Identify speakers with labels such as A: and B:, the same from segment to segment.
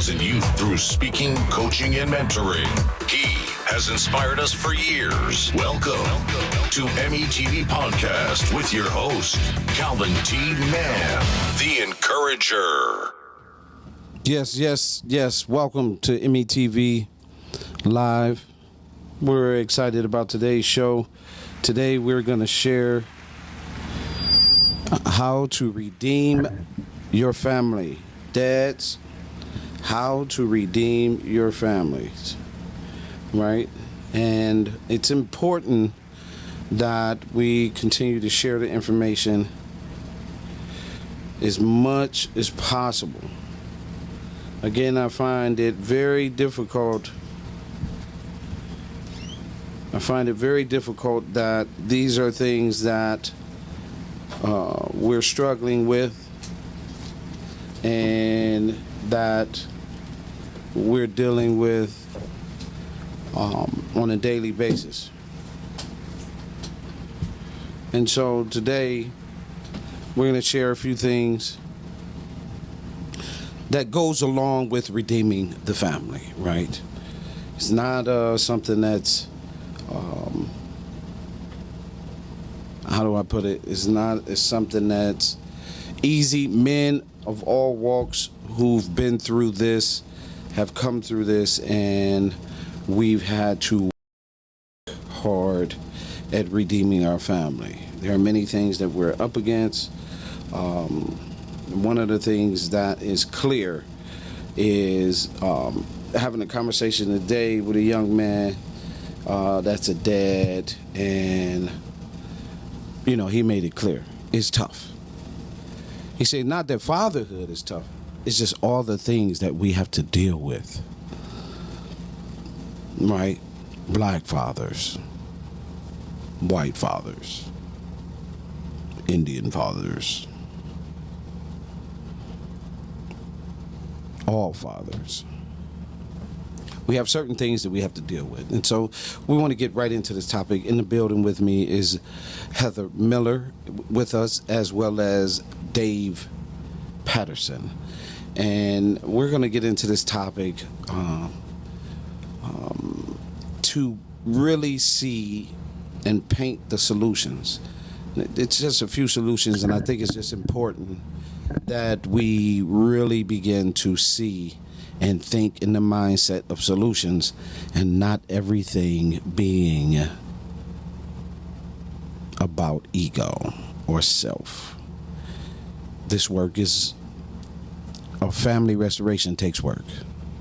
A: 3,000 youth through speaking, coaching, and mentoring. He has inspired us for years. Welcome to EMIYFo Podcast with your host, Calvin T. Mann, the Encourager.
B: Yes. Welcome to EMIYFo Live. We're excited about today's show. Today we're going to share how to redeem your family. Dads, how to redeem your families, right? And it's important that we continue to share the information as much as possible. Again, I find it very difficult that these are things that we're struggling with and that we're dealing with on a daily basis. And so today we're going to share a few things that goes along with redeeming the family, right? It's not something that's how do I put it? It's something that's easy. Men of all walks who've been through this have come through this, and we've had to work hard at redeeming our family. There are many things that we're up against. One of the things that is clear is having a conversation today with a young man that's a dad, and he made it clear. It's tough. He said not that fatherhood is tough, it's just all the things that we have to deal with, right? Black fathers, white fathers, Indian fathers, all fathers. We have certain things that we have to deal with. And so we want to get right into this topic. In the building with me is Heather Miller with us, as well as Dave Patterson. And we're going to get into this topic to really see and paint the solutions. It's just a few solutions, and I think it's just important that we really begin to see and think in the mindset of solutions, and not everything being about ego or self. This work is family restoration takes work.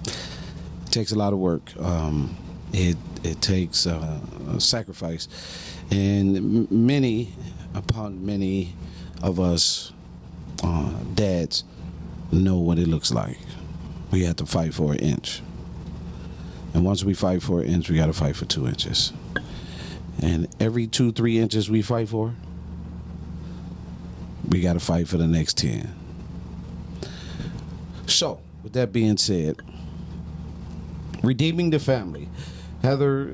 B: It takes a lot of work. It takes sacrifice, and many of us dads know what it looks like. We have to fight for an inch. And once we fight for an inch, we got to fight for 2 inches. And every 2-3 inches we fight for, we got to fight for the next 10. So, with that being said, redeeming the family. Heather,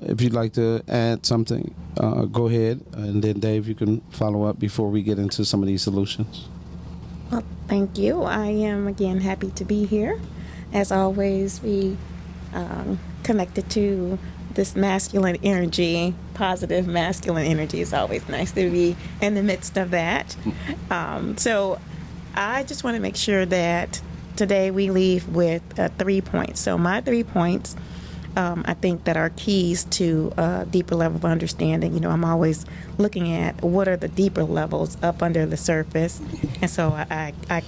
B: if you'd like to add something, go ahead. And then Dave, you can follow up before we get into some of these solutions.
C: Well, thank you. I am, again, happy to be here. As always, we connected to this masculine energy, positive masculine energy. It's always nice to be in the midst of that. So I just want to make sure that today we leave with 3 points. So my 3 points, I think, that are keys to a deeper level of understanding. I'm always looking at what are the deeper levels up under the surface. And so I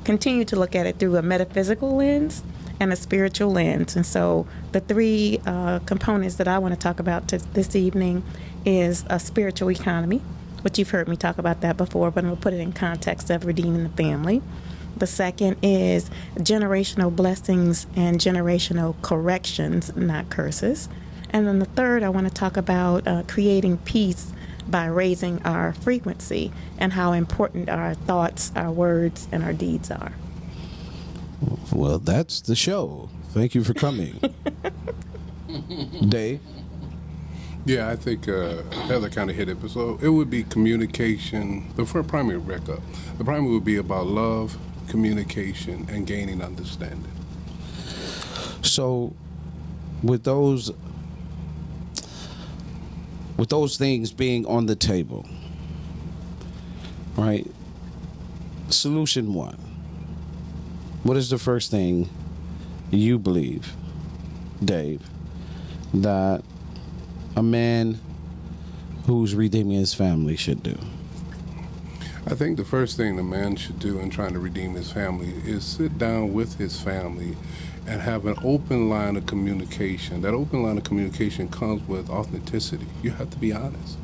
C: continue to look at it through a metaphysical lens and a spiritual lens. And so the 3 components that I want to talk about this evening is a spiritual economy, which you've heard me talk about that before, but I'm going to put it in context of redeeming the family. The second is generational blessings and generational corrections, not curses. And then the third, I want to talk about creating peace by raising our frequency and how important our thoughts, our words, and our deeds are.
B: Well, that's the show. Thank you for coming. Dave?
D: Yeah, I think Heather kind of hit it. So it would be communication. The primary backup. The primary would be about love, communication, and gaining understanding.
B: So, with those things being on the table, right? Solution one. What is the first thing you believe, Dave, that a man who's redeeming his family should do?
D: I think the first thing the man should do in trying to redeem his family is sit down with his family and have an open line of communication. That open line of communication comes with authenticity. You have to be honest.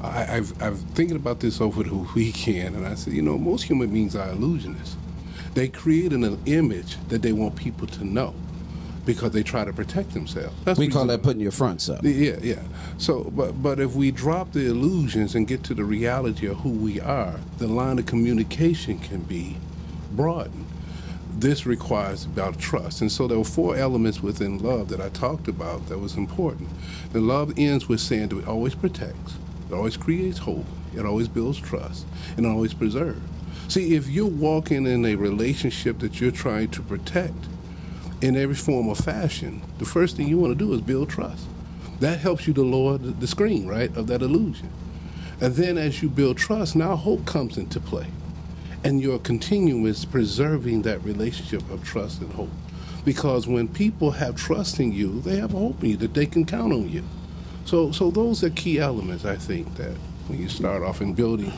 D: I've thinking about this over the weekend, and I said, most human beings are illusionists. They create an image that they want people to know because they try to protect themselves.
B: We call that putting your fronts up.
D: Yeah. So, but if we drop the illusions and get to the reality of who we are, the line of communication can be broadened. This requires about trust. And so there were 4 elements within love that I talked about that was important. The love ends with saying that it always protects, it always creates hope, it always builds trust, and it always preserves. See, if you're walking in a relationship that you're trying to protect in every form or fashion, the first thing you want to do is build trust. That helps you to lower the screen, right, of that illusion. And then as you build trust, now hope comes into play. And you're continuous preserving that relationship of trust and hope. Because when people have trust in you, they have hope in you, that they can count on you. So those are key elements, I think, that when you start off in building,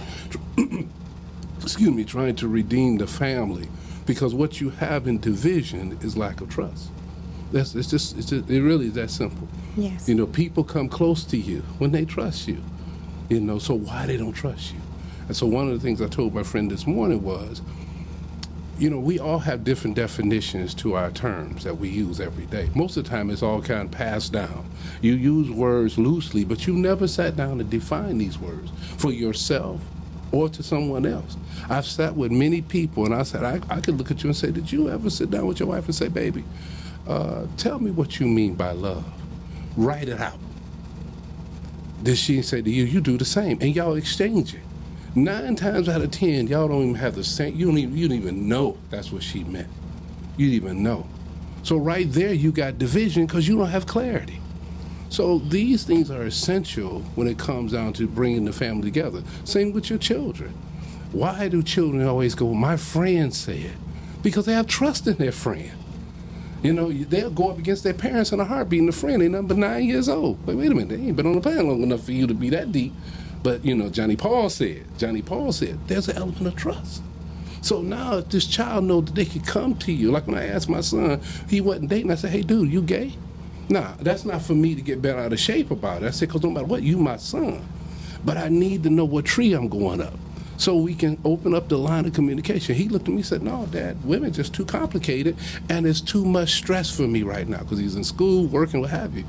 D: trying to redeem the family. Because what you have in division is lack of trust. It really is that simple.
C: Yes.
D: People come close to you when they trust you. So why they don't trust you? And so one of the things I told my friend this morning was, we all have different definitions to our terms that we use every day. Most of the time it's all kind of passed down. You use words loosely, but you never sat down to define these words for yourself or to someone else. I've sat with many people and I said, I could look at you and say, did you ever sit down with your wife and say, baby, tell me what you mean by love? Write it out. Did she say to you, you do the same, and y'all exchange it. 9 times out of 10, y'all don't even have the same, you don't even know that's what she meant. You didn't even know. So right there you got division because you don't have clarity. So these things are essential when it comes down to bringing the family together. Same with your children. Why do children always go, my friend said? Because they have trust in their friend. They'll go up against their parents in a heartbeat, and the friend ain't nothing but 9 years old. Wait a minute, they ain't been on the planet long enough for you to be that deep. But, Johnny Paul said, there's an element of trust. So now if this child knows that they can come to you, like when I asked my son, he wasn't dating, I said, hey, dude, you gay? Nah, that's not for me to get bent out of shape about it. I said, because no matter what, you my son. But I need to know what tree I'm going up so we can open up the line of communication. He looked at me and said, no, Dad, women just too complicated, and it's too much stress for me right now because he's in school, working, what have you.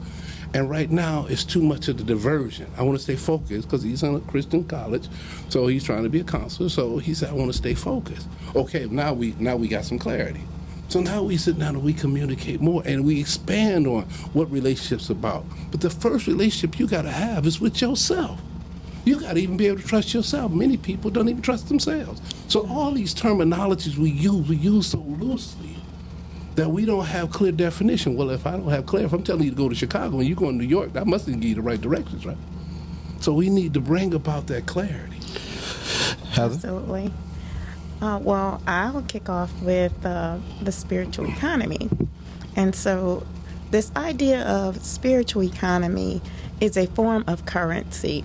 D: And right now, it's too much of the diversion. I want to stay focused because he's in a Christian college, so he's trying to be a counselor. So he said, I want to stay focused. Okay, now we got some clarity. So now we sit down and we communicate more and we expand on what relationship's about. But the first relationship you got to have is with yourself. You got to even be able to trust yourself. Many people don't even trust themselves. So all these terminologies we use so loosely that we don't have clear definition. Well, if I don't have clear, if I'm telling you to go to Chicago and you go to New York, that must give you the right directions, right? So we need to bring about that clarity.
B: Heather?
C: Absolutely. Well, I'll kick off with the spiritual economy. And so this idea of spiritual economy is a form of currency.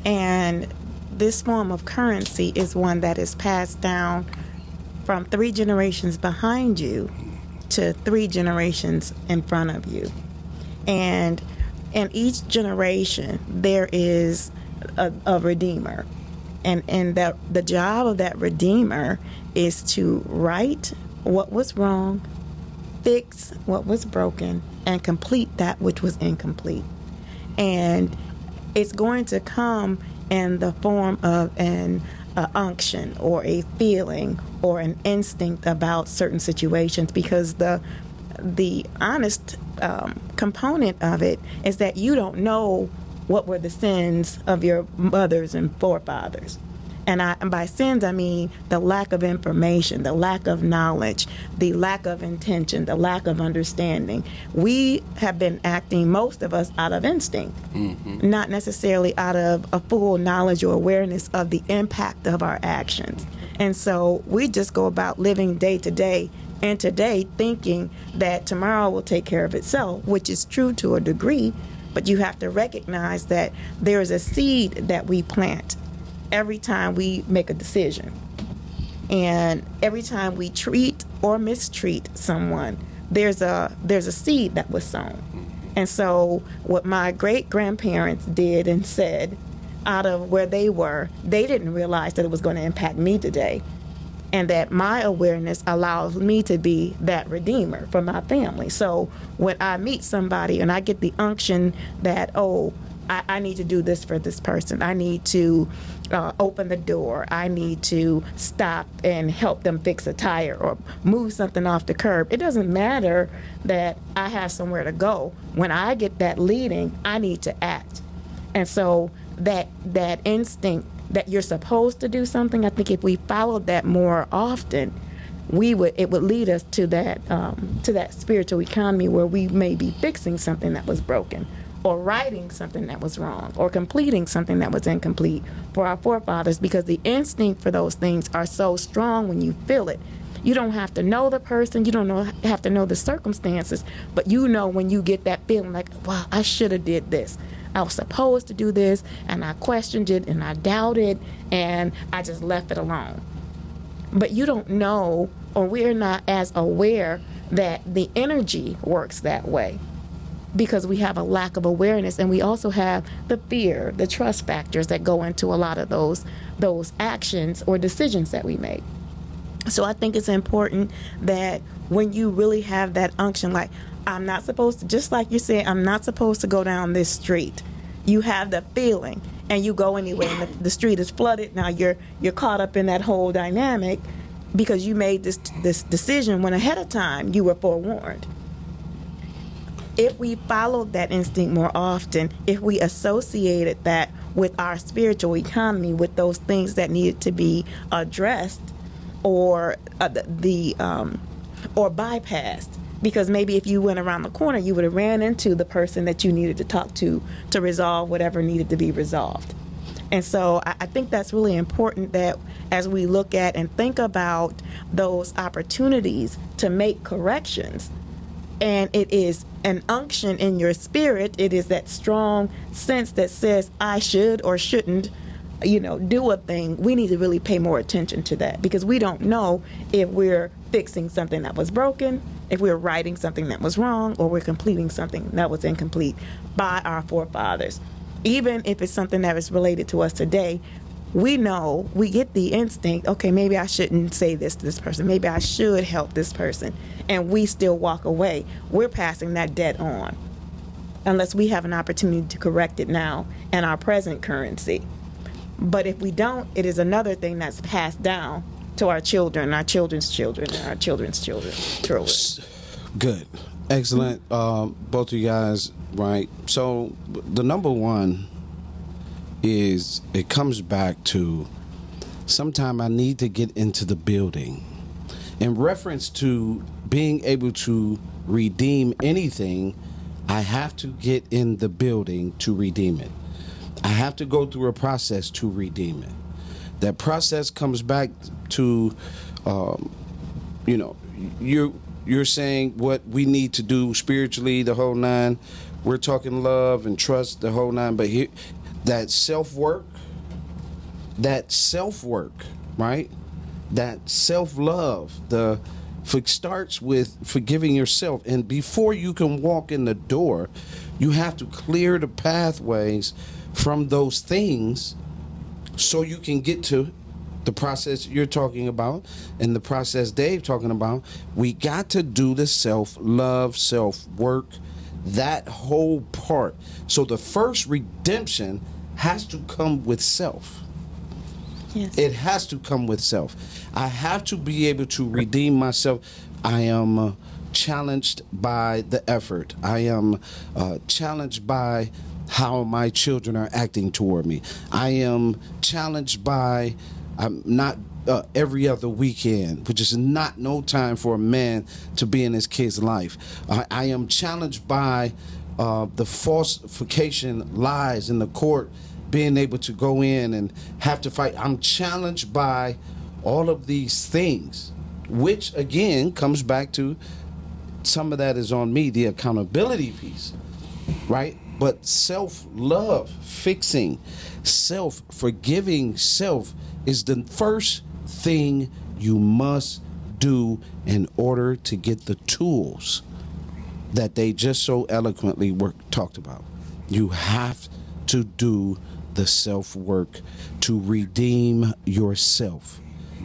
C: And this form of currency is one that is passed down from 3 generations behind you to 3 generations in front of you. And in each generation, there is a redeemer. And that the job of that redeemer is to right what was wrong, fix what was broken, and complete that which was incomplete. And it's going to come in the form of an unction or a feeling or an instinct about certain situations, because the honest component of it is that you don't know what were the sins of your mothers and forefathers. And by sins, I mean the lack of information, the lack of knowledge, the lack of intention, the lack of understanding. We have been acting, most of us, out of instinct, not necessarily out of a full knowledge or awareness of the impact of our actions. And so we just go about living day to day and today thinking that tomorrow will take care of itself, which is true to a degree, but you have to recognize that there is a seed that we plant every time we make a decision. And every time we treat or mistreat someone, there's a seed that was sown. And so what my great-grandparents did and said out of where they were, they didn't realize that it was going to impact me today. And that my awareness allows me to be that redeemer for my family. So when I meet somebody and I get the unction that, I need to do this for this person. I need to open the door. I need to stop and help them fix a tire or move something off the curb. It doesn't matter that I have somewhere to go. When I get that leading, I need to act. And so that instinct that you're supposed to do something, I think if we followed that more often, it would lead us to that spiritual economy where we may be fixing something that was broken, or righting something that was wrong, or completing something that was incomplete for our forefathers, because the instinct for those things are so strong when you feel it. You don't have to know the person, you don't have to know the circumstances, but you know when you get that feeling like, wow, I should have did this. I was supposed to do this, and I questioned it, and I doubted, and I just left it alone. But you don't know, or we're not as aware that the energy works that way, because we have a lack of awareness, and we also have the fear, the trust factors that go into a lot of those actions or decisions that we make. So I think it's important that when you really have that unction, like, I'm not supposed to, just like you said, I'm not supposed to go down this street. You have the feeling, and you go anyway, and the street is flooded. Now you're caught up in that whole dynamic because you made this decision when ahead of time you were forewarned. If we followed that instinct more often, if we associated that with our spiritual economy, with those things that needed to be addressed or bypassed, because maybe if you went around the corner, you would have ran into the person that you needed to talk to resolve whatever needed to be resolved. And so I think that's really important, that as we look at and think about those opportunities to make corrections, and it is an unction in your spirit, it is that strong sense that says I should or shouldn't, do a thing, we need to really pay more attention to that, because we don't know if we're fixing something that was broken, if we're righting something that was wrong, or we're completing something that was incomplete by our forefathers. Even if it's something that is related to us today, we know, we get the instinct, okay, maybe I shouldn't say this to this person, maybe I should help this person, and we still walk away. We're passing that debt on, unless we have an opportunity to correct it now in our present currency. But if we don't, it is another thing that's passed down to our children, our children's children, and our children's children.
B: Good. Excellent. Both of you guys, right? So the number one is, it comes back to, sometime I need to get into the building. In reference to being able to redeem anything, I have to get in the building to redeem it. I have to go through a process to redeem it. That process comes back to, you're saying what we need to do spiritually, the whole nine. We're talking love and trust, the whole nine. But here, that self-work, right? That self-love, starts with forgiving yourself. And before you can walk in the door, you have to clear the pathways from those things so you can get to the process you're talking about and the process Dave talking about. We got to do the self-love, self-work, that whole part. So the first redemption has to come with self.
C: Yes.
B: It has to come with self. I have to be able to redeem myself. I am challenged by the effort. I am challenged by how my children are acting toward me. I am challenged by, not every other weekend, which is not no time for a man to be in his kid's life. I am challenged by the falsification lies in the court, being able to go in and have to fight. I'm challenged by all of these things, which again comes back to some of that is on me, the accountability piece, right? But self-love, fixing, self-forgiving self is the first thing you must do in order to get the tools that they just so eloquently talked about. You have to do the self-work to redeem yourself.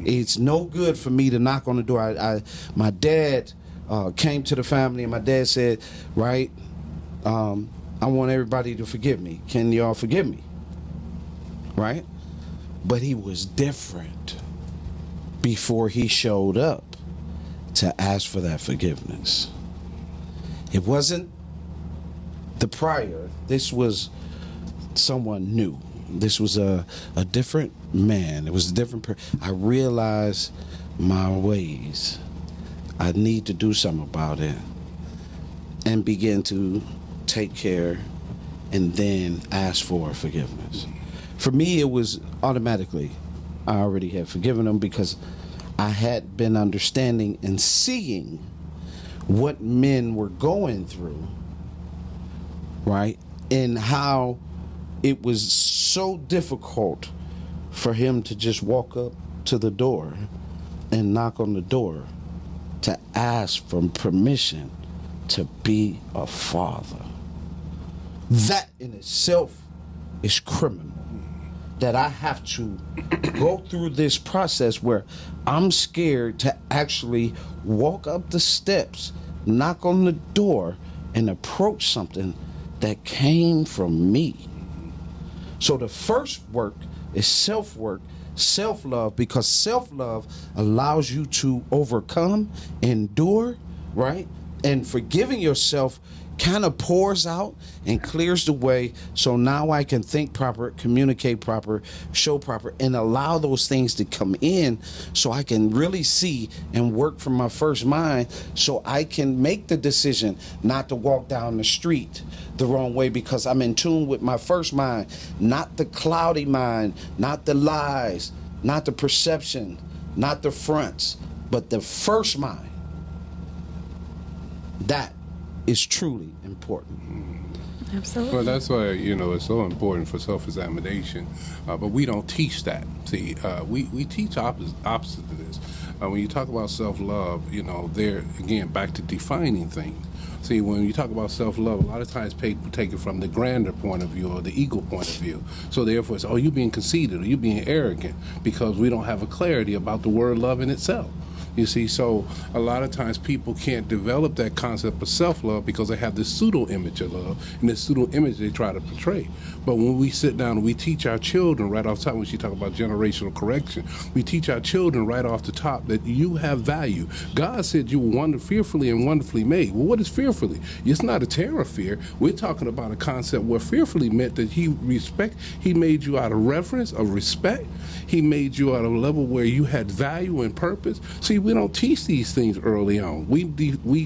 B: It's no good for me to knock on the door. My dad came to the family, and my dad said, right, I want everybody to forgive me. Can y'all forgive me? Right? But he was different before he showed up to ask for that forgiveness. It wasn't the prior. This was someone new. This was a different man. It was a different I realized my ways. I need to do something about it and begin to take care and then ask for forgiveness. For me, it was automatically. I already had forgiven them because I had been understanding and seeing what men were going through, right? And how it was so difficult for him to just walk up to the door and knock on the door to ask for permission to be a father. That in itself is criminal. That I have to go through this process where I'm scared to actually walk up the steps, knock on the door, and approach something that came from me. So the first work is self-work, self-love, because self-love allows you to overcome, endure, right? And forgiving yourself kind of pours out and clears the way, so now I can think proper, communicate proper, show proper, and allow those things to come in so I can really see and work from my first mind, so I can make the decision not to walk down the street the wrong way because I'm in tune with my first mind, not the cloudy mind, not the lies, not the perception, not the fronts, but the first mind. That is truly important.
C: Absolutely.
D: Well, that's why, it's so important for self-examination, but we don't teach that. See, we teach opposite to this. When you talk about self-love, there, again, back to defining things. See, when you talk about self-love, a lot of times people take it from the grander point of view or the ego point of view. So therefore, it's, you're being conceited or you're being arrogant because we don't have a clarity about the word love in itself. You see, so a lot of times people can't develop that concept of self-love because they have this pseudo-image of love and this pseudo-image they try to portray. But when we sit down and we teach our children right off the top, when she talk about generational correction, we teach our children right off the top that you have value. God said you were fearfully and wonderfully made. Well, what is fearfully? It's not a terror fear. We're talking about a concept where fearfully meant that he made you out of reverence, of respect. He made you at a level where you had value and purpose. See, we don't teach these things early on. We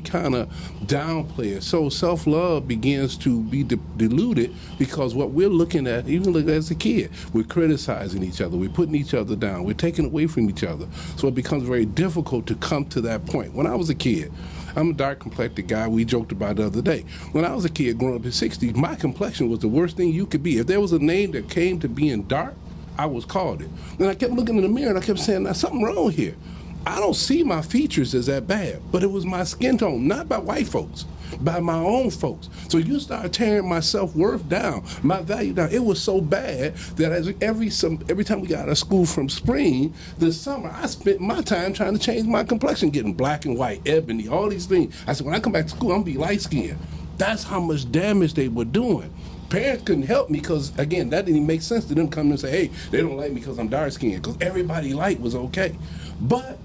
D: kind of downplay it. So self-love begins to be diluted because what we're looking at, even as a kid, we're criticizing each other. We're putting each other down. We're taking away from each other. So it becomes very difficult to come to that point. When I was a kid, I'm a dark-complected guy. We joked about it the other day. When I was a kid growing up in the 60s, my complexion was the worst thing you could be. If there was a name that came to being dark, I was called it. And I kept looking in the mirror and I kept saying, there's something wrong here. I don't see my features as that bad, but it was my skin tone, not by white folks, by my own folks. So you start tearing my self-worth down, my value down. It was so bad that every time we got out of school from spring, this summer, I spent my time trying to change my complexion, getting black and white, ebony, all these things. I said, when I come back to school, I'm going to be light-skinned. That's how much damage they were doing. Parents couldn't help me because, again, that didn't even make sense to them coming and say, hey, they don't like me because I'm dark-skinned, because everybody light was okay. But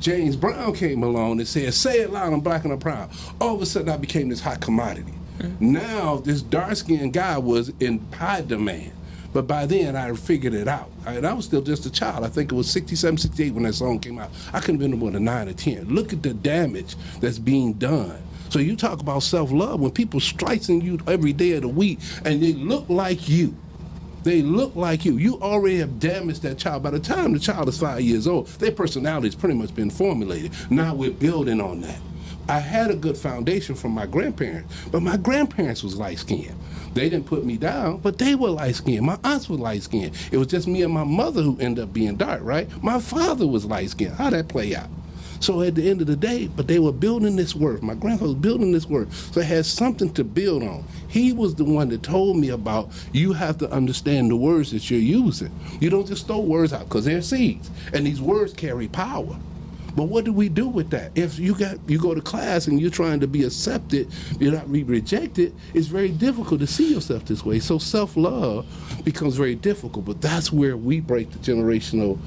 D: James Brown came along and said, say it loud, I'm black and I'm proud. All of a sudden, I became this hot commodity. Now, this dark-skinned guy was in high demand. But by then, I figured it out. And I was still just a child. I think it was 67, 68 when that song came out. I couldn't have been more than 9 or 10. Look at the damage that's being done. So you talk about self-love, when people stricing you every day of the week, and they look like you. They look like you. You already have damaged that child. By the time the child is 5 years old, their personality has pretty much been formulated. Now we're building on that. I had a good foundation from my grandparents, but my grandparents was light-skinned. They didn't put me down, but they were light-skinned. My aunts were light-skinned. It was just me and my mother who ended up being dark, right? My father was light-skinned. How'd that play out? So at the end of the day, but they were building this worth. My grandfather was building this worth. So it had something to build on. He was the one that told me about, you have to understand the words that you're using. You don't just throw words out because they're seeds. And these words carry power. But what do we do with that? If you go to class and you're trying to be accepted, you're not rejected, it's very difficult to see yourself this way. So self-love becomes very difficult. But that's where we break the generational,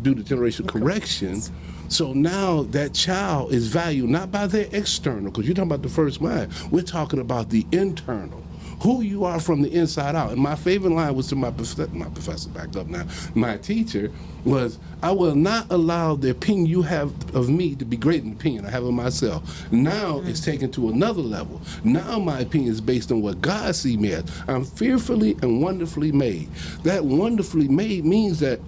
D: do the generational correction. So now that child is valued not by their external, because you're talking about the first mind. We're talking about the internal. Who you are from the inside out. And my favorite line was to my professor, back up now, my teacher, was, I will not allow the opinion you have of me to be greater than the opinion I have of myself. Now it's taken to another level. Now my opinion is based on what God sees me as. I'm fearfully and wonderfully made. That wonderfully made means that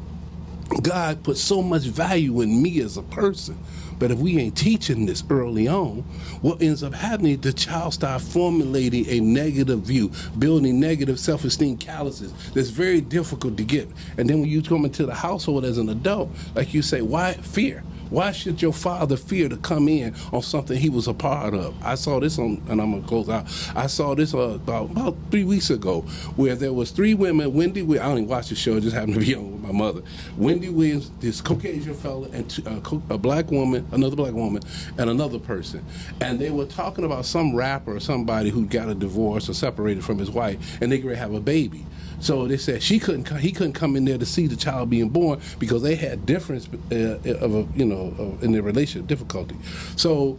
D: God put so much value in me as a person. But if we ain't teaching this early on, what ends up happening, the child starts formulating a negative view, building negative self-esteem calluses that's very difficult to get. And then when you come into the household as an adult, like you say, why fear? Why should your father fear to come in on something he was a part of? I saw this on, and I'm gonna close out. I saw this about 3 weeks ago, where there was 3 women. Wendy Williams, I don't even watch the show. It just happened to be on with my mother. Wendy Williams, this Caucasian fella, and a black woman, another black woman, and another person. And they were talking about some rapper or somebody who got a divorce or separated from his wife, and they could have a baby. So they said he couldn't come in there to see the child being born because they had difference in their relationship difficulty. So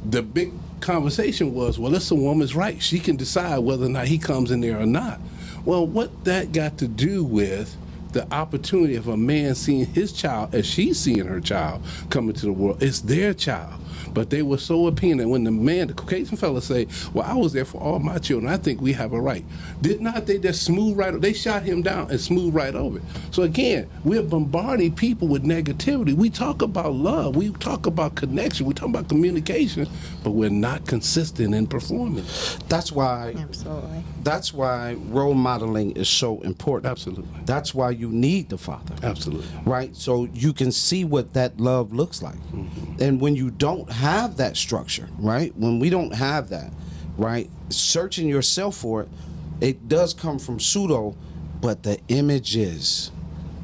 D: the big conversation was, well, it's a woman's right. She can decide whether or not he comes in there or not. Well, what that got to do with the opportunity of a man seeing his child as she's seeing her child come into the world, it's their child. But they were so opinionated. When the Caucasian fella say, well, I was there for all my children, I think we have a right. Did not they just smooth right over? They shot him down and smooth right over it. So again, we're bombarding people with negativity. We talk about love. We talk about connection. We talk about communication, but we're not consistent in performing.
B: That's why.
C: Absolutely.
B: That's why role modeling is so important.
D: Absolutely.
B: That's why you need the father.
D: Absolutely.
B: Right? So you can see what that love looks like. Mm-hmm. And when you don't have that structure, right? When we don't have that, right? Searching yourself for it, it does come from pseudo, but the images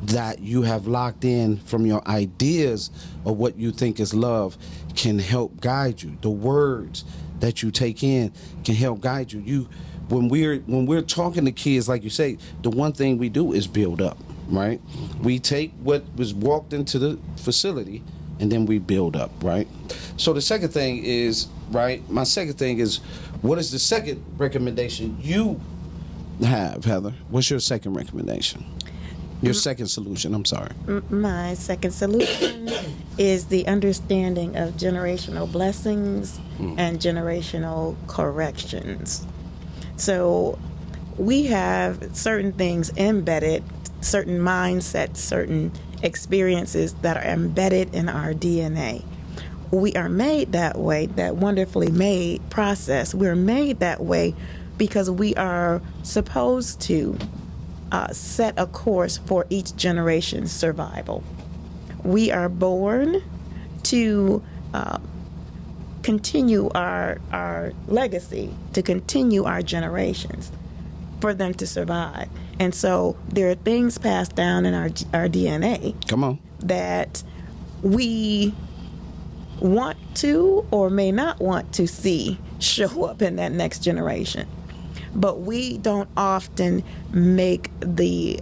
B: that you have locked in from your ideas of what you think is love can help guide you. The words that you take in can help guide you. When we're talking to kids, like you say, the one thing we do is build up, right? We take what was walked into the facility and then we build up, right? So the second thing is, right, my second thing is, what is the second recommendation you have, Heather? What's your second recommendation? Your second solution, I'm sorry.
C: My second solution is the understanding of generational blessings and generational corrections. So we have certain things embedded, certain mindsets, certain experiences that are embedded in our DNA. We are made that way, that wonderfully made process. We're made that way because we are supposed to set a course for each generation's survival. We are born to continue our legacy, to continue our generations, for them to survive. And so there are things passed down in our DNA.
B: Come on.
C: That we want to or may not want to see show up in that next generation. But we don't often make the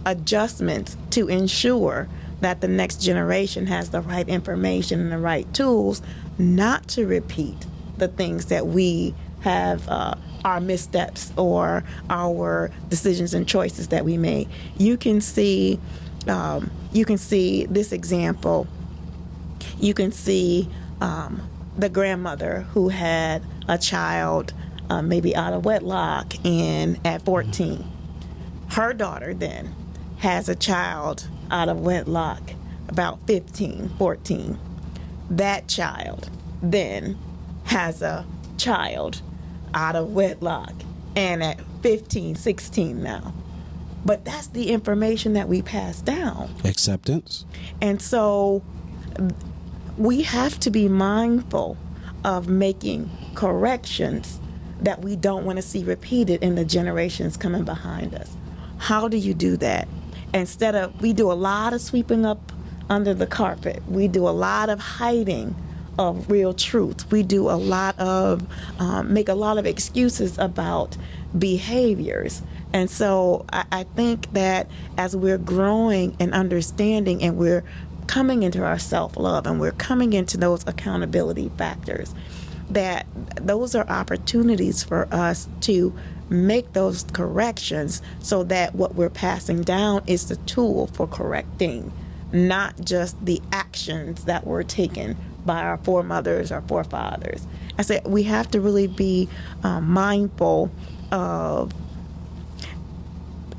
C: adjustments to ensure that the next generation has the right information and the right tools not to repeat the things that we have our missteps or our decisions and choices that we made. You can see this example. You can see the grandmother who had a child maybe out of wedlock and at 14. Her daughter then has a child out of wedlock about 15, 14. That child then has a child out of wedlock and at 15, 16 now. But that's the information that we pass down.
B: Acceptance.
C: And so we have to be mindful of making corrections that we don't want to see repeated in the generations coming behind us. How do you do that? We do a lot of sweeping up under the carpet. We do a lot of hiding of real truth. We do a lot of, make a lot of excuses about behaviors. And so I think that as we're growing and understanding and we're coming into our self-love and we're coming into those accountability factors, that those are opportunities for us to make those corrections so that what we're passing down is the tool for correcting, not just the actions that were taken by our foremothers or forefathers. I said we have to really be mindful of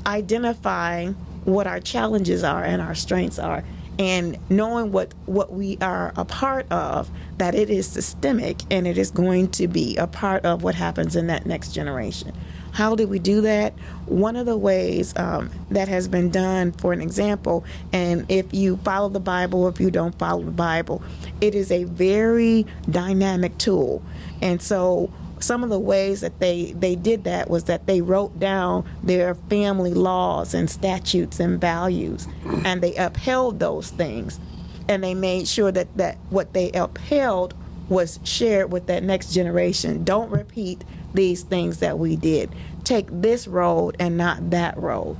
C: identifying what our challenges are and our strengths are, and knowing what we are a part of, that it is systemic and it is going to be a part of what happens in that next generation. How do we do that? One of the ways that has been done, for an example, and if you follow the Bible, if you don't follow the Bible, it is a very dynamic tool. And so some of the ways that they did that was that they wrote down their family laws and statutes and values, and they upheld those things. And they made sure that what they upheld was shared with that next generation. Don't repeat these things that we did. Take this road and not that road.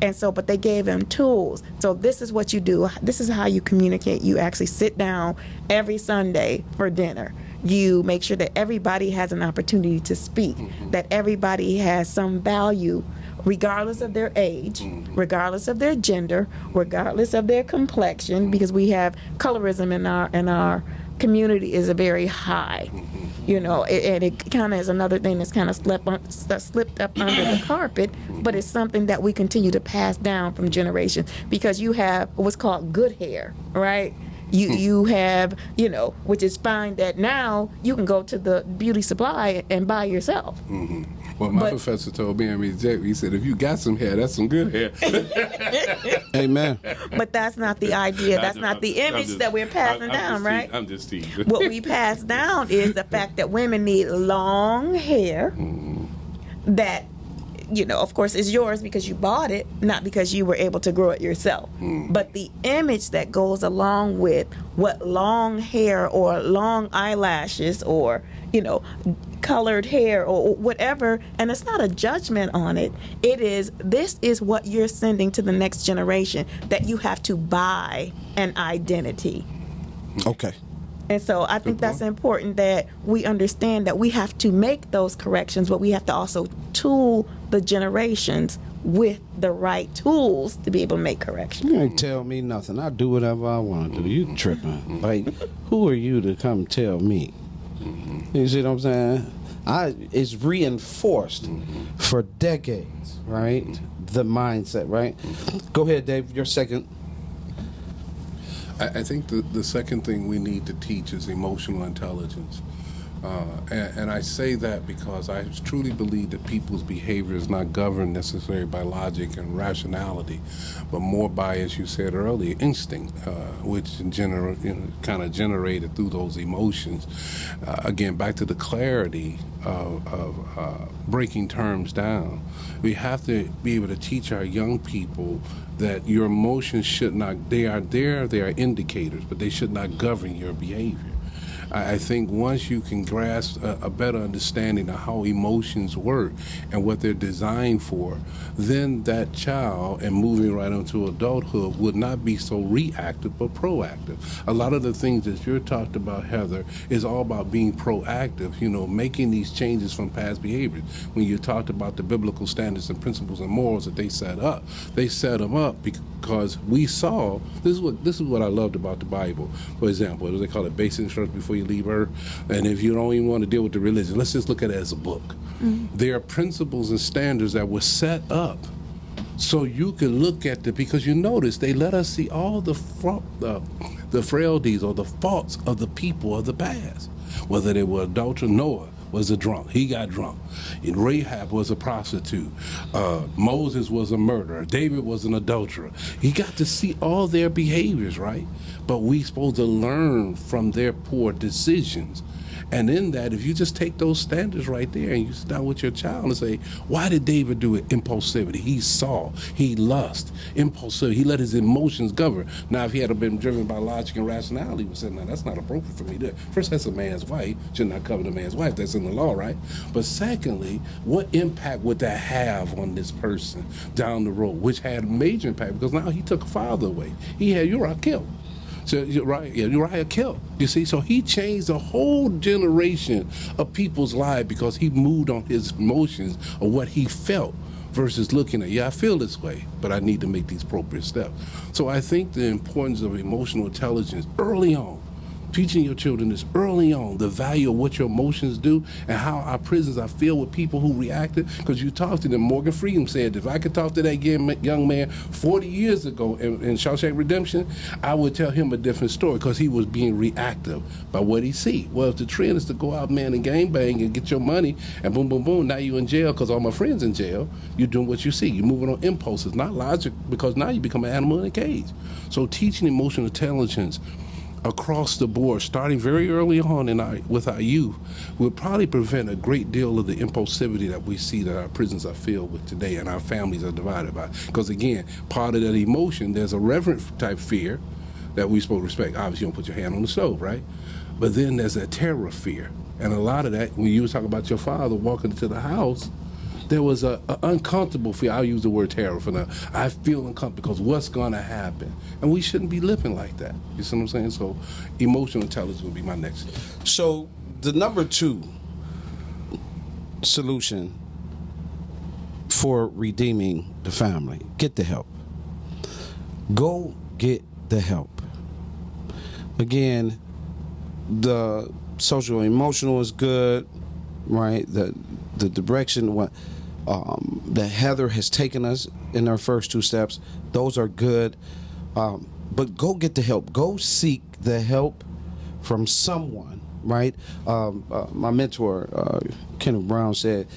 C: And so, but they gave them tools. So this is what you do. This is how you communicate. You actually sit down every Sunday for dinner. You make sure that everybody has an opportunity to speak, that everybody has some value, regardless of their age, regardless of their gender, regardless of their complexion, because we have colorism in our community is a very high, and it kind of is another thing that's kind of slipped up under the carpet, but it's something that we continue to pass down from generations, because you have what's called good hair, right? You have, which is fine, that now you can go to the beauty supply and buy yourself.
D: Well, my professor told me, he said, if you got some hair, that's some good hair.
B: Amen.
C: But that's not the idea. That's not the image that we're passing down, right?
D: I'm just teasing.
C: What we pass down is the fact that women need long hair that, of course, is yours because you bought it, not because you were able to grow it yourself. But the image that goes along with what long hair or long eyelashes or, colored hair or whatever, and it's not a judgment on it. This is what you're sending to the next generation, that you have to buy an identity.
B: Okay.
C: And so I think that's important, that we understand that we have to make those corrections, but we have to also tool the generations with the right tools to be able to make corrections.
B: You ain't tell me nothing. I do whatever I want to do. You tripping. Like, who are you to come tell me? You see what I'm saying? It's reinforced for decades, right? The mindset, right? Go ahead, Dave. Your second.
D: I think the second thing we need to teach is emotional intelligence. And I say that because I truly believe that people's behavior is not governed necessarily by logic and rationality, but more by, as you said earlier, instinct, which kind of generated through those emotions. Again, back to the clarity of breaking terms down. We have to be able to teach our young people that your emotions should not, they are indicators, but they should not govern your behavior. I think once you can grasp a better understanding of how emotions work and what they're designed for, then that child, and moving right into adulthood, would not be so reactive but proactive. A lot of the things that you're talked about, Heather, is all about being proactive, making these changes from past behaviors. When you talked about the biblical standards and principles and morals that they set them up because we saw, this is what I loved about the Bible. For example, they call it basic instruction before you leave Earth. And if you don't even want to deal with the religion, let's just look at it as a book. Mm-hmm. There are principles and standards that were set up so you can look at it, because you notice they let us see all the frailties or the faults of the people of the past. Whether they were adulterers, Noah was a drunk. He got drunk. And Rahab was a prostitute. Moses was a murderer. David was an adulterer. You got to see all their behaviors, right? But we supposed to learn from their poor decisions. And in that, if you just take those standards right there and you sit down with your child and say, why did David do it? Impulsivity. He saw. He lust. Impulsivity. He let his emotions govern. Now, if he had been driven by logic and rationality, he would say, no, that's not appropriate for me to do. First, that's a man's wife. Should not cover the man's wife. That's in the law, right? But secondly, what impact would that have on this person down the road, which had a major impact because now he took a father away. He had Uriah killed. So Uriah killed. You see, so he changed a whole generation of people's lives because he moved on his emotions of what he felt versus looking at, I feel this way, but I need to make these appropriate steps. So I think the importance of emotional intelligence early on, teaching your children this early on, the value of what your emotions do and how our prisons are filled with people who reacted. Because you talked to them. Morgan Freeman said, if I could talk to that young man 40 years ago in Shawshank Redemption, I would tell him a different story because he was being reactive by what he see. Well, if the trend is to go out, man, and gangbang and get your money and boom, boom, boom, now you in jail because all my friends in jail, you're doing what you see. You're moving on impulses, not logic, because now you become an animal in a cage. So teaching emotional intelligence across the board, starting very early on with our youth, will probably prevent a great deal of the impulsivity that we see that our prisons are filled with today and our families are divided by. Because again, part of that emotion, there's a reverent type fear that we're supposed to respect. Obviously, you don't put your hand on the stove, right? But then there's that terror fear. And a lot of that, when you were talking about your father walking into the house, there was an uncomfortable fear. I'll use the word terror for now. I feel uncomfortable because what's going to happen? And we shouldn't be living like that. You see what I'm saying? So emotional intelligence would be my next.
B: So the number 2 solution for redeeming the family, get the help. Go get the help. Again, the social emotional is good, right? The direction that Heather has taken us in our first 2 steps, those are good. But go get the help. Go seek the help from someone, right? My mentor, Kenneth Brown, said,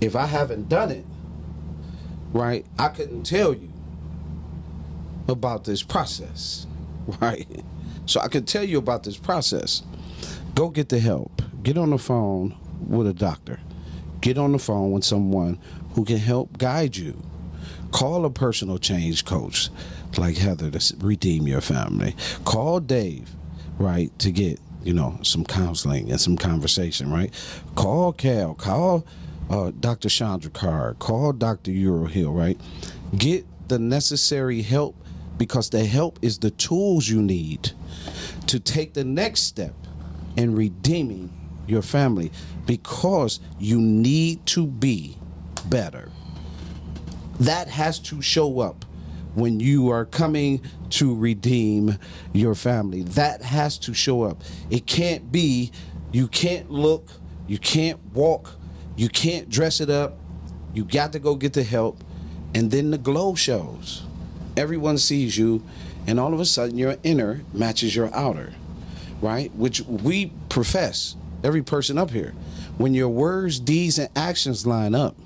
B: if I haven't done it, right, I couldn't tell you about this process, right? So I could tell you about this process. Go get the help. Get on the phone with a doctor. Get on the phone with someone who can help guide you. Call a personal change coach like Heather to redeem your family. Call Dave, right, to get, some counseling and some conversation, right? Call Cal. Call Dr. Chandra Carr. Call Dr. Euro Hill, right? Get the necessary help because the help is the tools you need to take the next step in redeeming your family, because you need to be better. That has to show up when you are coming to redeem your family. That has to show up. It can't be, you can't look, you can't walk, you can't dress it up. You got to go get the help, and then the glow shows. Everyone sees you, and all of a sudden your inner matches your outer, right? Which we profess. Every person up here, when your words, deeds, and actions line up,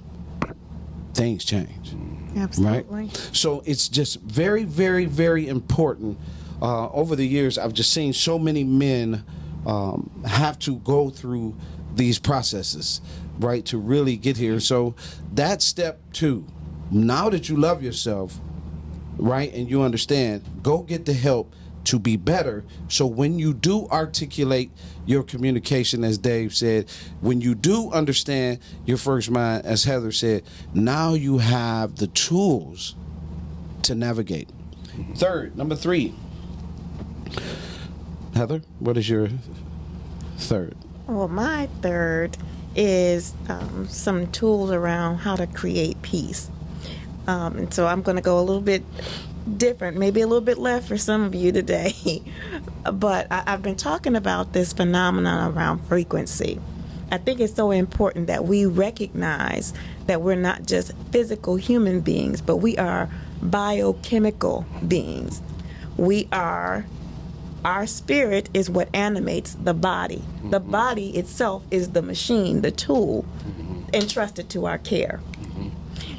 B: things change.
C: Absolutely.
B: Right? So it's just very, very, very important. Over the years, I've just seen so many men have to go through these processes, right, to really get here. So that's step 2. Now that you love yourself, right, and you understand, go get the help to be better. So when you do articulate your communication, as Dave said, when you do understand your first mind, as Heather said, now you have the tools to navigate. Third, number 3. Heather, what is your third?
C: Well, my third is some tools around how to create peace. And so I'm going to go a little bit different, maybe a little bit left for some of you today. But I've been talking about this phenomenon around frequency. I think it's so important that we recognize that we're not just physical human beings, but we are biochemical beings. Our spirit is what animates the body. The body itself is the machine, the tool entrusted to our care.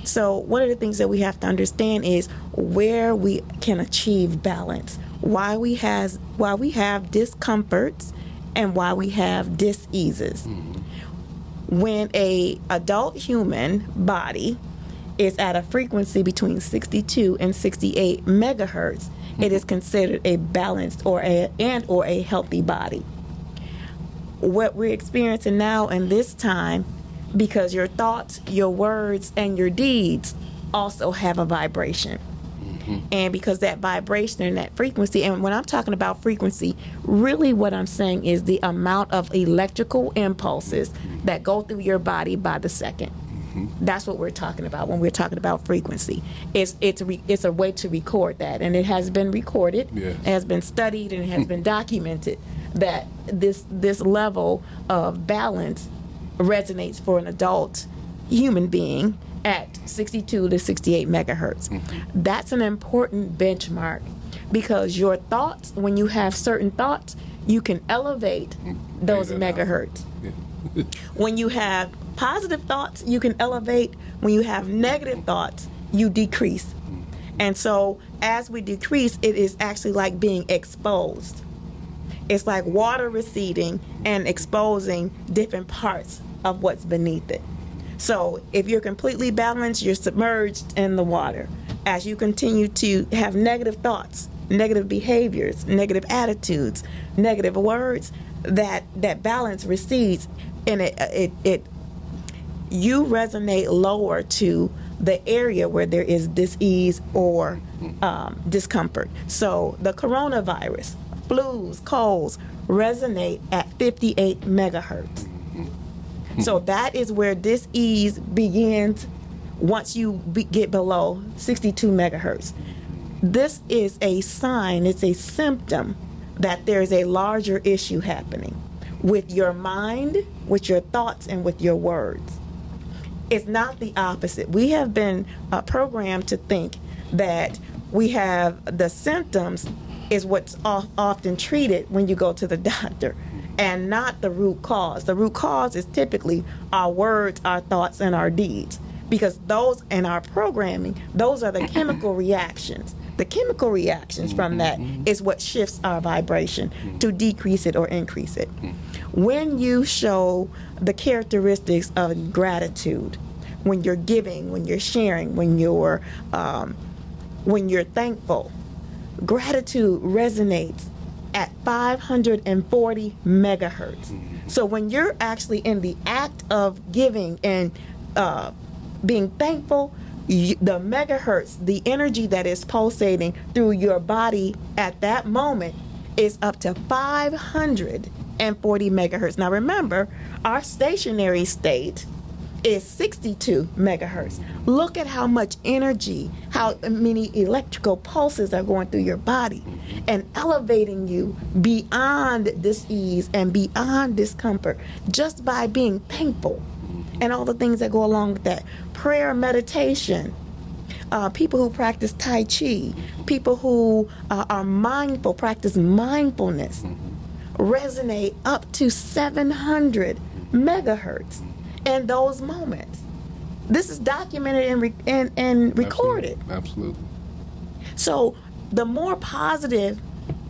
C: So one of the things that we have to understand is where we can achieve balance, why we have discomforts and why we have dis-eases. When a adult human body is at a frequency between 62 and 68 megahertz, it is considered a balanced or a healthy body. What we're experiencing now in this time, because your thoughts, your words, and your deeds also have a vibration. And because that vibration and that frequency, and when I'm talking about frequency, really what I'm saying is the amount of electrical impulses that go through your body by the second. That's what we're talking about when we're talking about frequency. It's a way to record that, and it has been recorded,
D: Yes.
C: it has been studied, and it has been documented that this level of balance resonates for an adult human being at 62 to 68 megahertz. That's an important benchmark because your thoughts, when you have certain thoughts, you can elevate those megahertz. When you have positive thoughts, you can elevate. When you have negative thoughts, you decrease. And so as we decrease, it is actually like being exposed. It's like water receding and exposing different parts of what's beneath it. So if you're completely balanced, you're submerged in the water. As you continue to have negative thoughts, negative behaviors, negative attitudes, negative words, that balance recedes, and you resonate lower to the area where there is dis-ease or discomfort. So the coronavirus, flus, colds resonate at 58 megahertz. So that is where dis-ease begins once you get below 62 megahertz. This is a sign, it's a symptom that there is a larger issue happening with your mind, with your thoughts, and with your words. It's not the opposite. We have been programmed to think that we have the symptoms is what's often treated when you go to the doctor, and not the root cause. The root cause is typically our words, our thoughts, and our deeds, because those in our programming, those are the chemical reactions. The chemical reactions from that is what shifts our vibration to decrease it or increase it. When you show the characteristics of gratitude, when you're giving, when you're sharing, when you're thankful, gratitude resonates at 540 megahertz. So when you're actually in the act of giving and being thankful, the megahertz, the energy that is pulsating through your body at that moment is up to 540 megahertz. Now remember, our stationary state is 62 megahertz. Look at how much energy, how many electrical pulses are going through your body and elevating you beyond dis-ease and beyond discomfort just by being thankful and all the things that go along with that. Prayer, meditation, people who practice Tai Chi, people who are mindful, practice mindfulness, resonate up to 700 megahertz in those moments. This is documented and recorded.
D: Absolutely.
C: So the more positive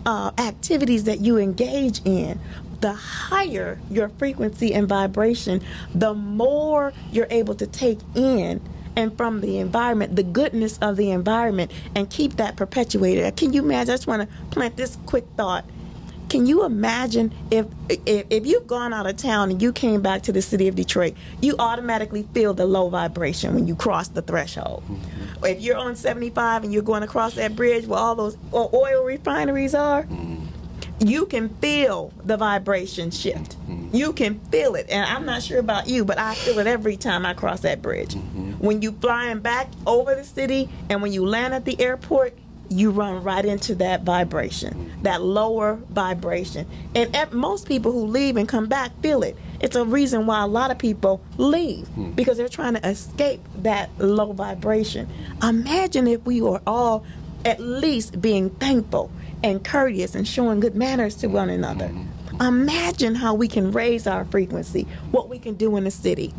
C: activities that you engage in, the higher your frequency and vibration, the more you're able to take in and from the environment, the goodness of the environment, and keep that perpetuated. Can you imagine? I just want to plant this quick thought. Can you imagine if you've gone out of town and you came back to the city of Detroit, you automatically feel the low vibration when you cross the threshold. Mm-hmm. If you're on 75 and you're going across that bridge where all those oil refineries are, you can feel the vibration shift. You can feel it. And I'm not sure about you, but I feel it every time I cross that bridge. When you flying back over the city and when you land at the airport, you run right into that vibration, that lower vibration. And most people who leave and come back feel it. It's a reason why a lot of people leave, because they're trying to escape that low vibration. Imagine if we were all at least being thankful and courteous and showing good manners to one another. Imagine how we can raise our frequency, what we can do in the city.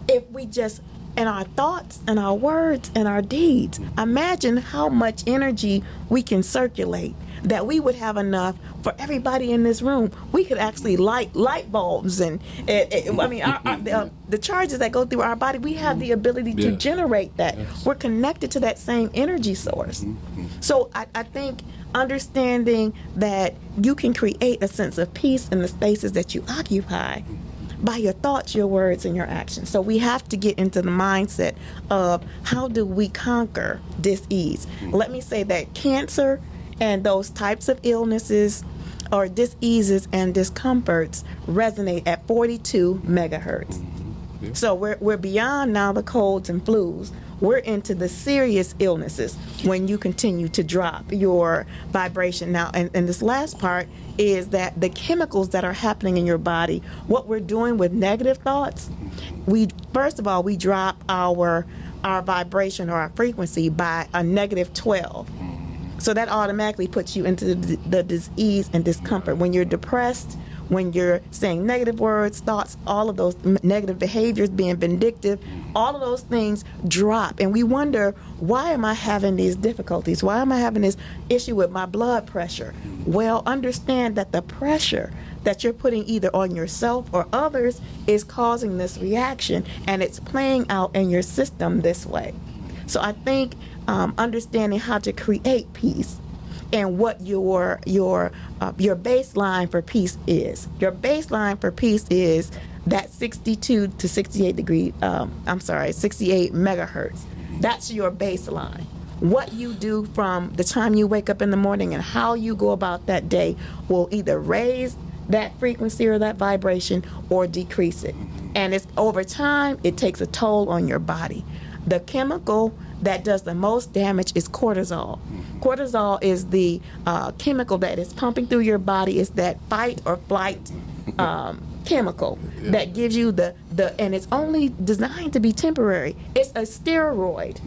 C: If we just, in our thoughts and our words and our deeds, imagine how much energy we can circulate, that we would have enough for everybody in this room. We could actually light bulbs, and the charges that go through our body, we have the ability to generate that. We're connected to that same energy source. So I think understanding that you can create a sense of peace in the spaces that you occupy by your thoughts, your words, and your actions. So we have to get into the mindset of how do we conquer dis-ease. Let me say that cancer and those types of illnesses or dis-eases and discomforts resonate at 42 megahertz. So we're beyond now the colds and flus. We're into the serious illnesses when you continue to drop your vibration. Now, and this last part is that the chemicals that are happening in your body, what we're doing with negative thoughts, first of all, we drop our vibration or our frequency by a negative 12. So that automatically puts you into the disease and discomfort. When you're depressed, when you're saying negative words, thoughts, all of those negative behaviors, being vindictive, all of those things drop. And we wonder, why am I having these difficulties? Why am I having this issue with my blood pressure? Well, understand that the pressure that you're putting either on yourself or others is causing this reaction, and it's playing out in your system this way. So I think understanding how to create peace and what your baseline for peace is. Your baseline for peace is that 62 to 68 68 megahertz. That's your baseline. What you do from the time you wake up in the morning and how you go about that day will either raise that frequency or that vibration or decrease it. And it's over time, it takes a toll on your body. The chemical that does the most damage is cortisol. Cortisol is the chemical that is pumping through your body. It's that fight or flight chemical that gives you and it's only designed to be temporary. It's a steroid.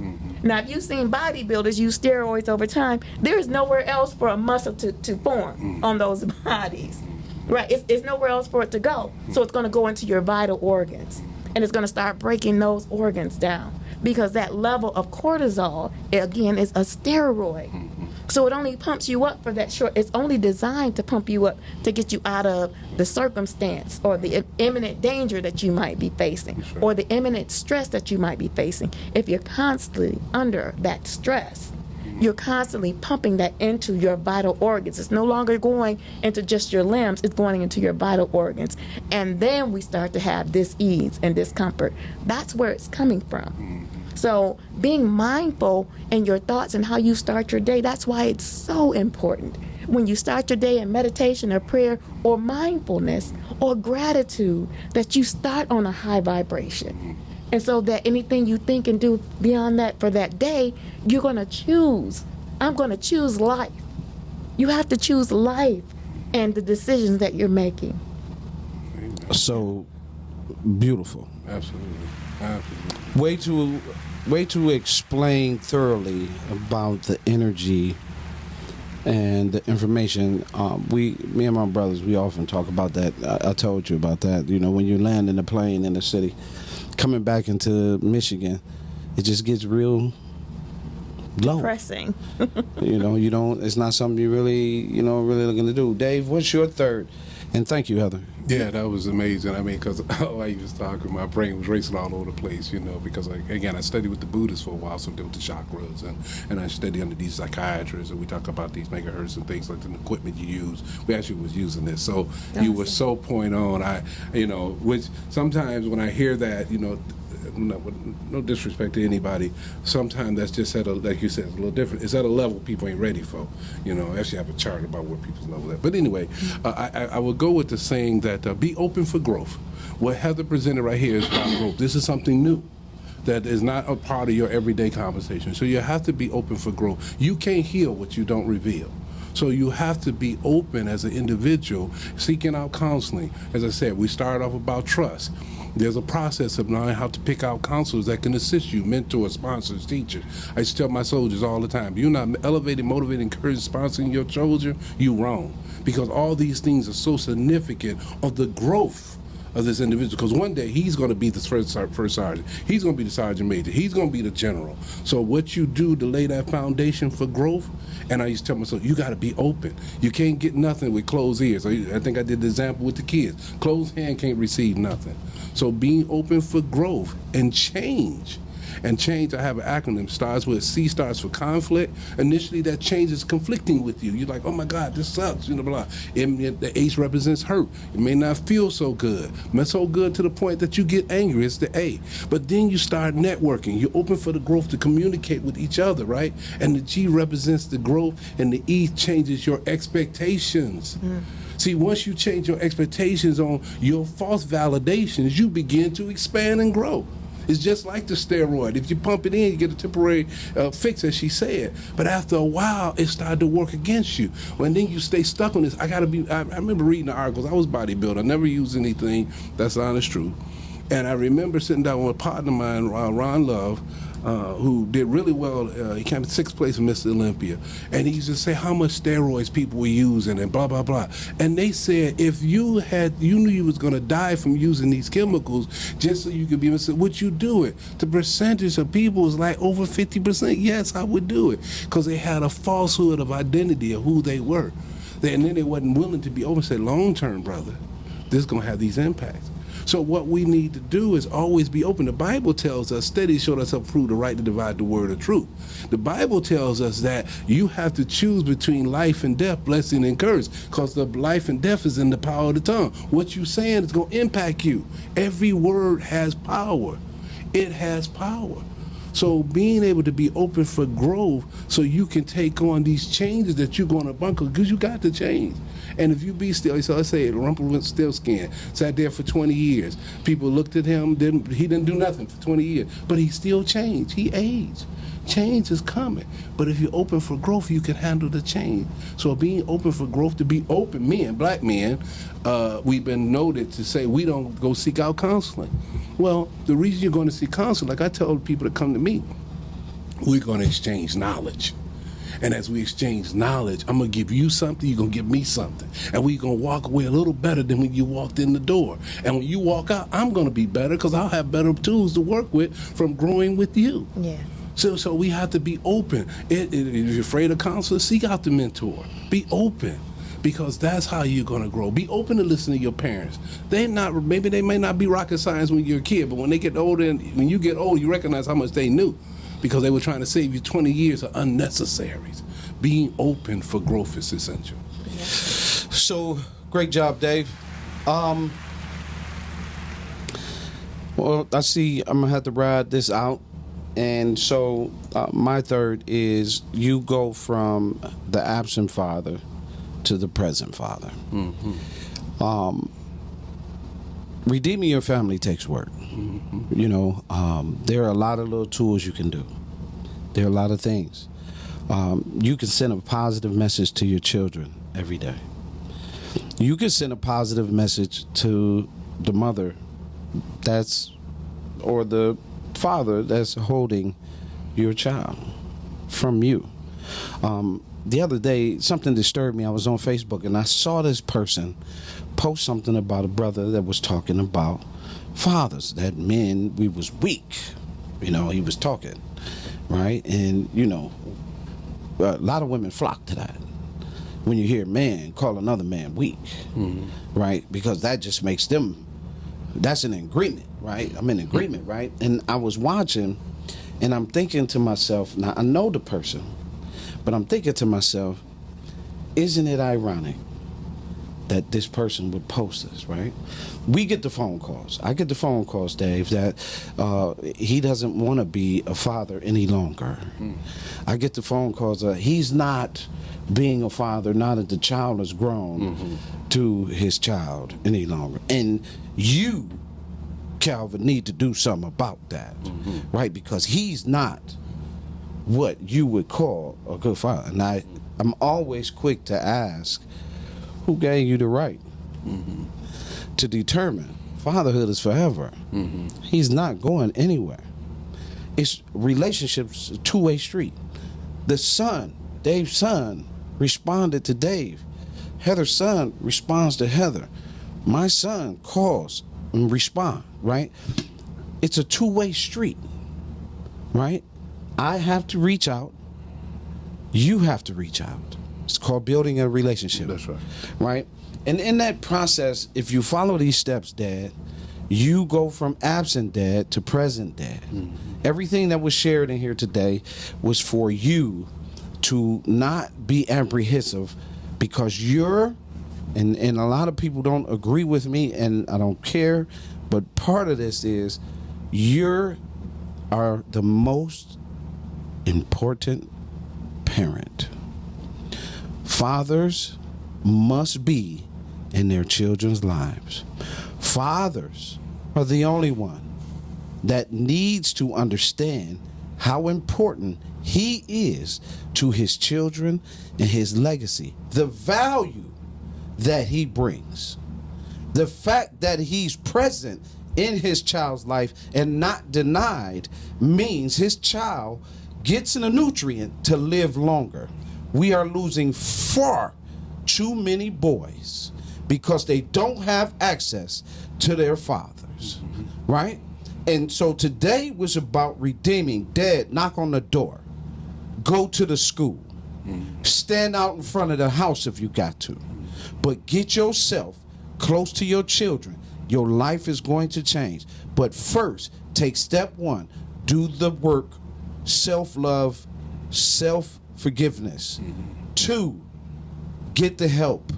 C: Now, if you've seen bodybuilders use steroids over time, there is nowhere else for a muscle to form on those bodies. Right? It's nowhere else for it to go. So it's going to go into your vital organs, and it's going to start breaking those organs down. Because that level of cortisol, again, is a steroid. So it only pumps you up for that short. It's only designed to pump you up to get you out of the circumstance or the imminent danger that you might be facing or the imminent stress that you might be facing. If you're constantly under that stress, you're constantly pumping that into your vital organs. It's no longer going into just your limbs, it's going into your vital organs. And then we start to have dis-ease and discomfort. That's where it's coming from. So being mindful in your thoughts and how you start your day, that's why it's so important. When you start your day in meditation or prayer or mindfulness or gratitude, that you start on a high vibration. And so that anything you think and do beyond that for that day, you're going to choose. I'm going to choose life. You have to choose life and the decisions that you're making.
B: So beautiful.
D: Absolutely.
B: Way to explain thoroughly about the energy and the information. Me and my brothers, we often talk about that. I told you about that. You know, when you land in a plane in the city, coming back into Michigan, it just gets real low.
C: Depressing.
B: It's not something you really looking to do. Dave, what's your third? And thank you, Heather.
D: Yeah, that was amazing. I mean, because while you was talking, my brain was racing all over the place, because, again, I studied with the Buddhists for a while, so dealt with the chakras, and I studied under these psychiatrists, and we talk about these megahertz and things like the equipment you use. We actually was using this. So you were so point on. Which sometimes when I hear that, no disrespect to anybody, sometimes that's just like you said, it's a little different. It's at a level people ain't ready for. I actually have a chart about where people's level at. But anyway, I would go with the saying that be open for growth. What Heather presented right here is about growth. This is something new that is not a part of your everyday conversation. So you have to be open for growth. You can't heal what you don't reveal. So you have to be open as an individual, seeking out counseling. As I said, we started off about trust. There's a process of knowing how to pick out counselors that can assist you, mentors, sponsors, teachers. I used to tell my soldiers all the time, you're not elevating, motivating, encouraging, sponsoring your children, you're wrong. Because all these things are so significant of the growth of this individual. Because one day he's going to be the first sergeant. He's going to be the sergeant major. He's going to be the general. So what you do to lay that foundation for growth, and I used to tell myself, you got to be open. You can't get nothing with closed ears. I think I did the example with the kids. Closed hand can't receive nothing. So being open for growth and change. And change, I have an acronym, starts with C, starts for conflict. Initially, that change is conflicting with you. You're like, oh my God, this sucks, blah. The H represents hurt. It may not feel so good. Not so good to the point that you get angry. It's the A. But then you start networking. You're open for the growth to communicate with each other, right? And the G represents the growth, and the E changes your expectations. See, once you change your expectations on your false validations, you begin to expand and grow. It's just like the steroid. If you pump it in, you get a temporary fix, as she said. But after a while, it started to work against you. And then you stay stuck on this. I remember reading the articles. I was bodybuilder. I never used anything. That's the honest truth. And I remember sitting down with a partner of mine, Ron Love, who did really well. He came in 6th place in Mr. Olympia. And he used to say how much steroids people were using and blah, blah, blah. And they said, if you knew you was going to die from using these chemicals just so you could be Mr. Would you do it? The percentage of people was like over 50%. Yes, I would do it. Because they had a falsehood of identity of who they were. And then they wasn't willing to be open and say, long term, brother, this is going to have these impacts. So what we need to do is always be open. The Bible tells us, study showed us prove the right to divide the word of truth. The Bible tells us that you have to choose between life and death, blessing and curse, because the life and death is in the power of the tongue. What you're saying is going to impact you. Every word has power. It has power. So being able to be open for growth so you can take on these changes that you're going to bunker, because you got to change. And if you be still, so let's say Rumpelstiltskin sat there for 20 years. People looked at him, he didn't do nothing for 20 years, but he still changed. He aged. Change is coming. But if you're open for growth, you can handle the change. So being open for growth, to be open, men, black men, we've been noted to say we don't go seek out counseling. Well, the reason you're going to seek counseling, like I tell people that come to me, we're going to exchange knowledge. And as we exchange knowledge, I'm going to give you something, you're going to give me something. And we're going to walk away a little better than when you walked in the door. And when you walk out, I'm going to be better because I'll have better tools to work with from growing with you.
C: Yeah.
D: So we have to be open. If you're afraid of counselors, seek out the mentor. Be open. Because that's how you're going to grow. Be open to listen to your parents. Maybe they may not be rocket science when you're a kid, but when they get older, and when you get old, you recognize how much they knew. Because they were trying to save you 20 years of unnecessaries. Being open for growth is essential.
C: Yeah.
B: So, great job, Dave. Well, I see I'm going to have to ride this out. And so, my third is you go from the absent father to the present father. Mm-hmm. Redeeming your family takes work. Mm-hmm. There are a lot of little tools you can do. There are a lot of things. You can send a positive message to your children every day. You can send a positive message to the mother or the father that's holding your child from you. The other day, something disturbed me. I was on Facebook and I saw this person post something about a brother that was talking about fathers, that men, we was weak. He was talking, right? And, a lot of women flocked to that. when you hear man call another man weak, right? Because that just makes them, that's an agreement, right? I'm in agreement, right? And I was watching, and I'm thinking to myself, now I know the person, but I'm thinking to myself, isn't it ironic that this person would post this, right? We get the phone calls. I get the phone calls, Dave, that he doesn't want to be a father any longer. I get the phone calls that he's not being a father now that the child has grown to his child any longer. And you, Calvin, need to do something about that, right? Because he's not what you would call a good father. And I'm always quick to ask, who gave you the right to determine fatherhood is forever? He's not going anywhere. It's relationships, a two-way street. The son, Dave's son, responded to Dave. Heather's son responds to Heather. My son calls and responds, right? It's a two-way street, right? I have to reach out. You have to reach out. It's called building a relationship.
D: That's right.
B: Right? And in that process, if you follow these steps, Dad, you go from absent dad to present dad. Everything that was shared in here today was for you to not be apprehensive, because you're, and a lot of people don't agree with me, and I don't care, but part of this is you are the most important parent. Fathers must be in their children's lives. Fathers are the only one that needs to understand how important he is to his children and his legacy. The value that he brings. The fact that he's present in his child's life and not denied means his child gets in a nutrient to live longer. We are losing far too many boys because they don't have access to their fathers, right? And so today was about redeeming. Dad, knock on the door. Go to the school. Stand out in front of the house if you got to. But get yourself close to your children. Your life is going to change. But first, take step one. Do the work. Self-love, self-forgiveness. 2, get the help.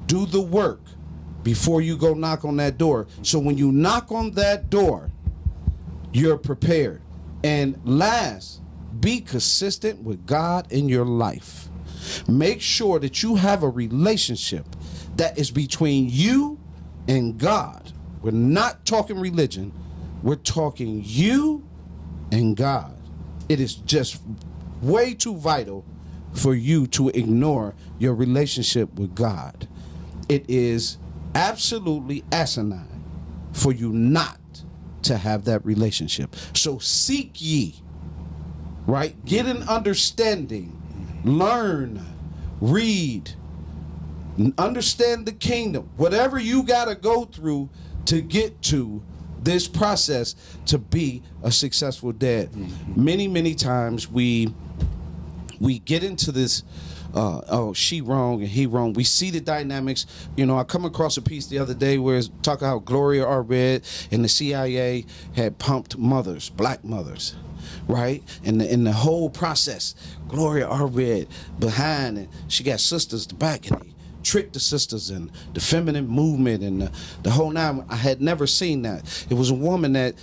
B: Do the work before you go knock on that door. So when you knock on that door, you're prepared. And last, be consistent with God in your life. Make sure that you have a relationship that is between you and God. We're not talking religion. We're talking you and God. It is just way too vital for you to ignore your relationship with God. It is absolutely asinine for you not to have that relationship. So seek ye, right? Get an understanding, learn, read, understand the kingdom. Whatever you got to go through to get to this process to be a successful dad. Many times we get into this, oh, she wrong and he wrong. We see the dynamics. You know, I come across a piece the other day where it's talking how Gloria Allred and the CIA had pumped mothers, black mothers, right? And the whole process, Gloria Allred behind, and she got sisters to back, and they tricked the sisters and the feminine movement and the whole nine. I had never seen that. It was a woman that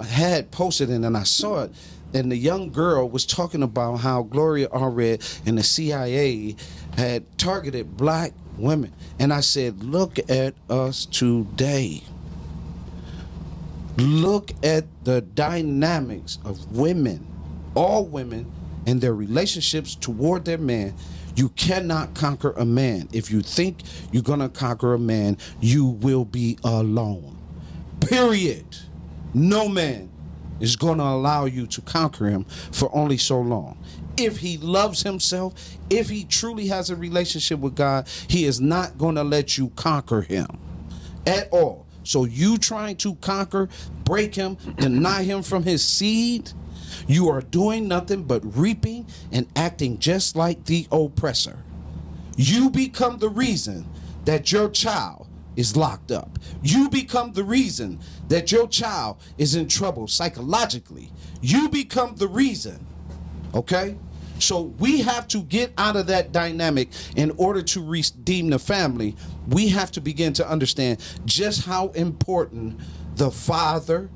B: had posted it, and I saw it. And the young girl was talking about how Gloria Allred and the CIA had targeted black women. And I said, look at us today. Look at the dynamics of women, all women, and their relationships toward their man. You cannot conquer a man. If you think you're going to conquer a man, you will be alone. Period. No man is going to allow you to conquer him for only so long. If he loves himself, if he truly has a relationship with God, he is not going to let you conquer him at all. So you trying to conquer, break him, deny him from his seed, you are doing nothing but reaping and acting just like the oppressor. You become the reason that your child is locked up. You become the reason that your child is in trouble psychologically. You become the reason, okay? So we have to get out of that dynamic in order to redeem the family. We have to begin to understand just how important the father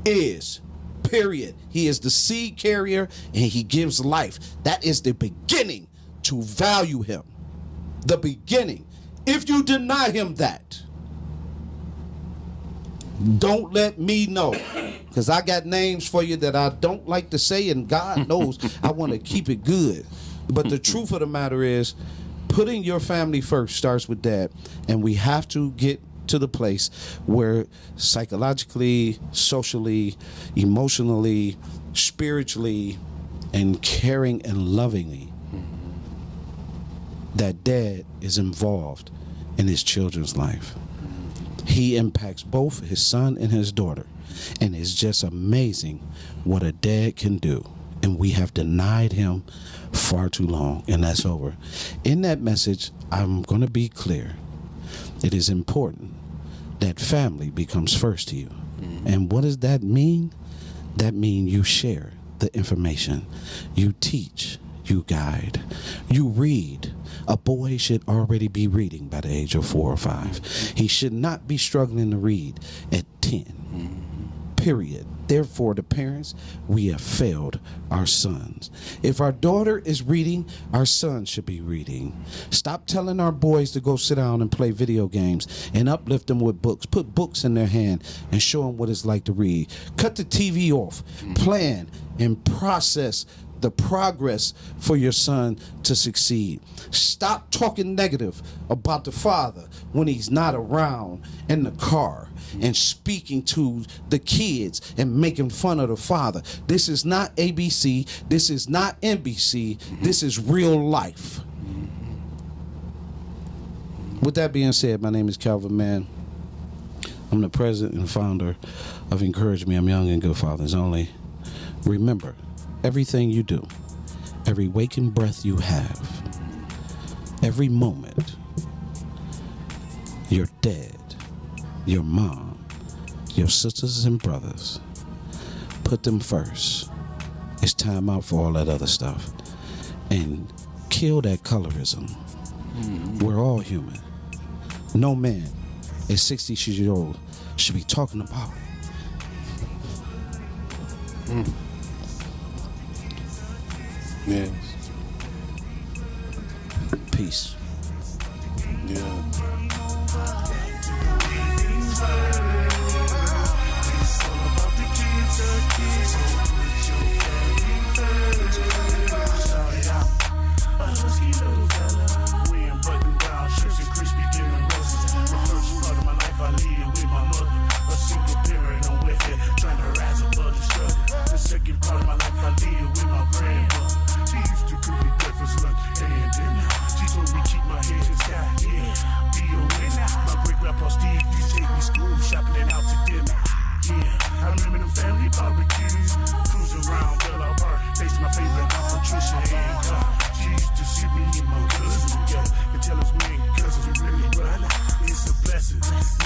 B: is, period. He is the seed carrier and he gives life. That is the beginning to value him. The beginning. If you deny him that, don't let me know, because I got names for you that I don't like to say, and God knows I want to keep it good. But the truth of the matter is, putting your family first starts with that, and we have to get to the place where psychologically, socially, emotionally, spiritually, and caring and lovingly, that dad is involved in his children's life. He impacts both his son and his daughter. And it's just amazing what a dad can do. And we have denied him far too long. And that's over. In that message, I'm going to be clear. It is important that family becomes first to you. And what does that mean? That means you share the information. You teach. You guide. You read. A boy should already be reading by the age of 4 or 5. He should not be struggling to read at 10. Period. Therefore, the parents, we have failed our sons. If our daughter is reading, our son should be reading. Stop telling our boys to go sit down and play video games and uplift them with books. Put books in their hand and show them what it's like to read. Cut the TV off. Plan and process the progress for your son to succeed. Stop talking negative about the father when he's not around in the car and speaking to the kids and making fun of the father. This is not ABC. This is not NBC. This is real life. With that being said, my name is Calvin Mann. I'm the president and founder of Encourage Me. I'm Young and Good Fathers Only. Remember, everything you do, every waking breath you have, every moment, your dad, your mom, your sisters and brothers, put them first. It's time out for all that other stuff. And kill that colorism. We're all human. No man at 60 years old should be talking about
D: Yes.
B: peace.
D: Yeah.
E: Tell us we ain't cousins, we really brother. It's a blessing.